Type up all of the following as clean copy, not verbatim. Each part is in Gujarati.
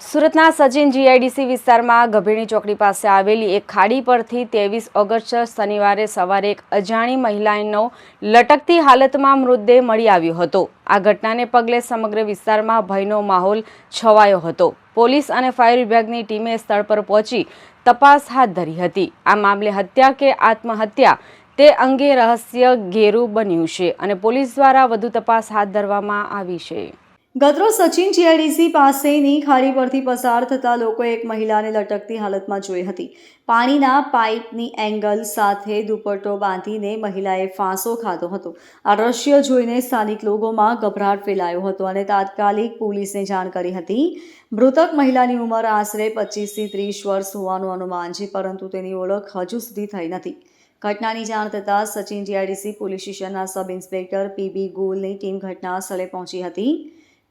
સુરતના સચિન જીઆઈડીસી વિસ્તારમાં ગભેણી ચોકડી પાસે આવેલી એક ખાડી પરથી 23 ઓગસ્ટ શનિવારે સવારે એક અજાણી મહિલાનો લટકતી હાલતમાં મૃતદેહ મળી આવ્યો હતો। આ ઘટનાને પગલે સમગ્ર વિસ્તારમાં ભયનો માહોલ છવાયો હતો। પોલીસ અને ફાયર વિભાગની ટીમે સ્થળ પર પહોંચી તપાસ હાથ ધરી હતી। આ મામલે હત્યા કે આત્મહત્યા તે અંગે રહસ્ય ઘેરું બન્યું છે અને પોલીસ દ્વારા વધુ તપાસ હાથ ધરવામાં આવી છે। ગતરોજ સચિન જીઆઈડીસી પાસેની ખાડી પરથી પસાર થતા લોકોએ એક મહિલાને લટકતી હાલતમાં જોઈ હતી। પાણીના પાઇપની એંગલ સાથે દુપટ્ટો બાંધીને મહિલાએ ફાંસો ખાધો હતો। આ દ્રશ્ય જોઈને સ્થાનિક લોકોમાં ગભરાટ ફેલાયો હતો અને તાત્કાલિક પોલીસને જાણ કરી હતી। મૃતક મહિલાની ઉંમર આશરે 25 થી 30 વર્ષ હોવાનું અનુમાન છે, પરંતુ તેની ઓળખ હજુ સુધી થઈ નથી। ઘટનાની જાણ થતાં સચિન જીઆઈડીસી પોલીસ સ્ટેશનના સબ ઇન્સ્પેક્ટર પીબી ગોલની ટીમ ઘટના સ્થળે પહોંચી હતી।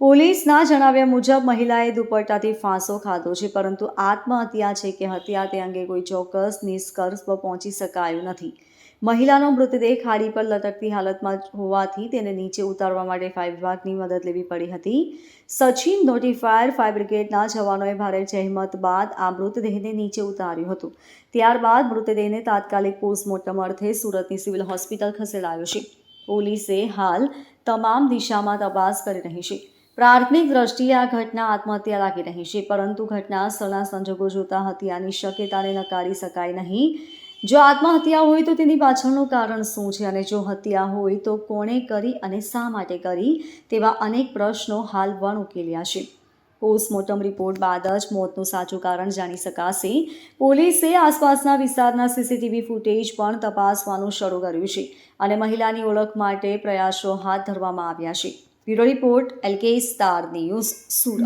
પોલીસના જણાવ્યા મુજબ મહિલાએ દુપટ્ટાથી ફાંસો ખાધો છે, પરંતુ આત્મહત્યા છે કે હત્યા તે અંગે કોઈ ચોક્કસ નિષ્કર્ષ પર પહોંચી શકાયું નથી। મહિલાનો મૃતદેહ ખાડી પર લટકતી હાલતમાં હોવાથી તેને નીચે ઉતારવા માટે ફાયર વિભાગની મદદ લેવી પડી હતી। સચિન નોટિફાયર ફાયર બ્રિગેડના જવાનોએ ભારે જહેમત બાદ આ મૃતદેહને નીચે ઉતાર્યો હતો। ત્યારબાદ મૃતદેહને તાત્કાલિક પોસ્ટમોર્ટમ અર્થે સુરતની સિવિલ હોસ્પિટલ ખસેડાયો છે। પોલીસે હાલ તમામ દિશામાં તપાસ કરી રહી છે। પ્રાથમિક દ્રષ્ટિએ આ ઘટના આત્મહત્યા લાગી રહી છે, પરંતુ ઘટના સ્થળના સંજોગો જોતા હત્યાની શક્યતાને નકારી શકાય નહીં। જો આત્મહત્યા હોય તો તેની પાછળનું કારણ શું છે, અને જો હત્યા હોય તો કોણે કરી અને શા માટે કરી, તેવા અનેક પ્રશ્નો હાલ પણ ઉકેલ્યા છે। પોસ્ટમોર્ટમ રિપોર્ટ બાદ જ મોતનું સાચું કારણ જાણી શકાશે। પોલીસે આસપાસના વિસ્તારના સીસીટીવી ફૂટેજ પણ તપાસવાનું શરૂ કર્યું છે અને મહિલાની ઓળખ માટે પ્રયાસો હાથ ધરવામાં આવ્યા છે। Bureau report LK star news, Surat.